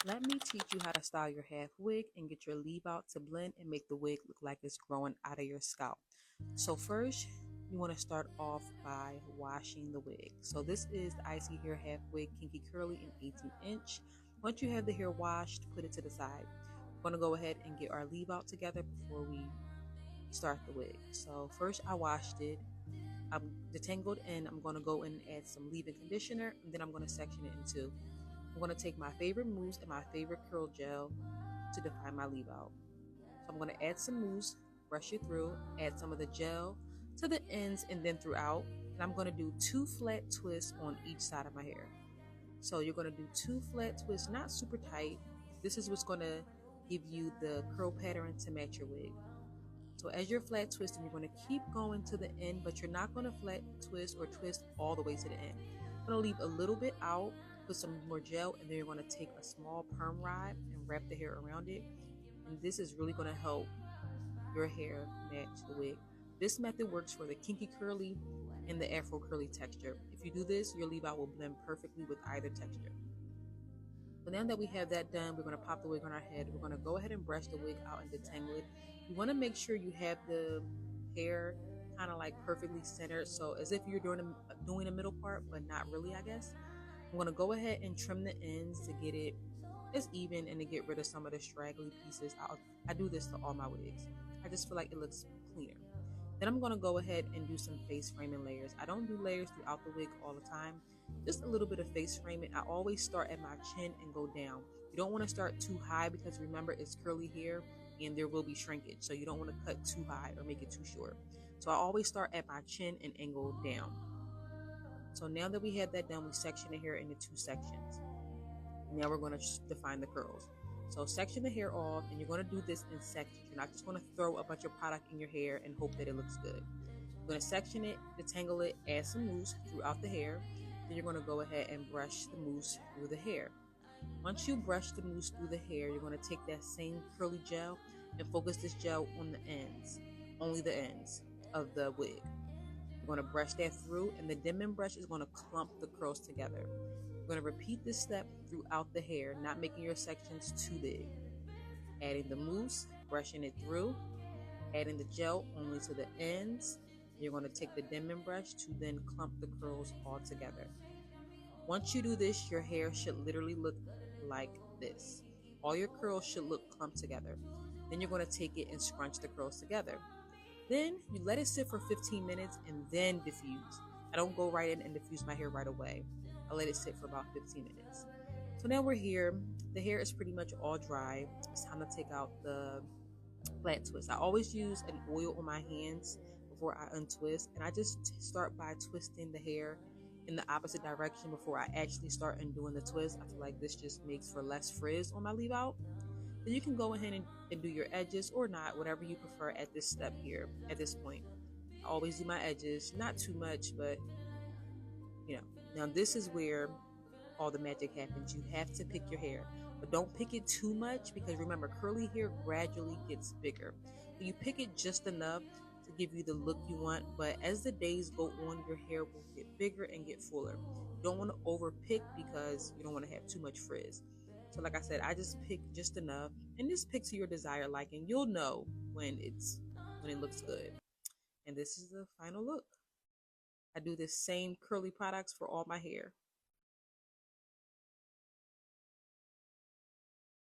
Let me teach you how to style your half wig and get your leave out to blend and make the wig look like it's growing out of your scalp. So first, you want to start off by washing the wig. So this is the Icy Hair Half Wig Kinky Curly in 18 inch. Once you have the hair washed, put it to the side. We're going to go ahead and get our leave out together before we start the wig. So first I washed it. I'm detangled and I'm going to go in and add some leave-in conditioner, and then I'm going to section it in two. I'm going to take my favorite mousse and my favorite curl gel to define my leave out. So I'm going to add some mousse, brush it through, add some of the gel to the ends and then throughout. And I'm going to do 2 flat twists on each side of my hair. So you're going to do 2 flat twists, not super tight. This is what's going to give you the curl pattern to match your wig. So as you're flat twisting, you're going to keep going to the end, but you're not going to flat twist or twist all the way to the end. I'm going to leave a little bit out, put some more gel, and then you're going to take a small perm rod and wrap the hair around it. And this is really going to help your hair match the wig. This method works for the kinky curly and the afro curly texture. If you do this, your leave out will blend perfectly with either texture. So now that we have that done, we're going to pop the wig on our head. We're going to go ahead and brush the wig out and detangle it. You want to make sure you have the hair kind of like perfectly centered, so as if you're doing a middle part, but not really, I guess. I'm going to go ahead and trim the ends to get it as even and to get rid of some of the straggly pieces. I do this to all my wigs. I just feel like it looks cleaner. Then I'm going to go ahead and do some face framing layers. I don't do layers throughout the wig all the time. Just a little bit of face framing. I always start at my chin and go down. You don't want to start too high because remember it's curly hair and there will be shrinkage. So you don't want to cut too high or make it too short. So I always start at my chin and angle down. So now that we have that done, we section the hair into 2 sections. Now we're going to define the curls. So section the hair off, and you're going to do this in sections. You're not just going to throw a bunch of product in your hair and hope that it looks good. You're going to section it, detangle it, add some mousse throughout the hair. Then you're going to go ahead and brush the mousse through the hair. Once you brush the mousse through the hair, you're going to take that same curly gel and focus this gel on the ends, only the ends of the wig. You're going to brush that through, and the Denman brush is going to clump the curls together. You're going to repeat this step throughout the hair, not making your sections too big. Adding the mousse, brushing it through, adding the gel only to the ends. You're going to take the Denman brush to then clump the curls all together. Once you do this, your hair should literally look like this. All your curls should look clumped together. Then you're going to take it and scrunch the curls together. Then you let it sit for 15 minutes and then diffuse. I don't go right in and diffuse my hair right away. I let it sit for about 15 minutes. So now we're here. The hair is pretty much all dry. It's time to take out the flat twist. I always use an oil on my hands before I untwist, and I just start by twisting the hair in the opposite direction before I actually start undoing the twist. I feel like this just makes for less frizz on my leave out. Then you can go ahead and do your edges or not, whatever you prefer at this step here, at this point. I always do my edges, not too much, but you know. Now this is where all the magic happens. You have to pick your hair, but don't pick it too much because remember, curly hair gradually gets bigger. So you pick it just enough to give you the look you want, but as the days go on, your hair will get bigger and get fuller. You don't want to over pick because you don't want to have too much frizz. So like I said, I just pick just enough, and just pick to your desired liking. You'll know when it looks good. And this is the final look. I do this same curly products for all my hair.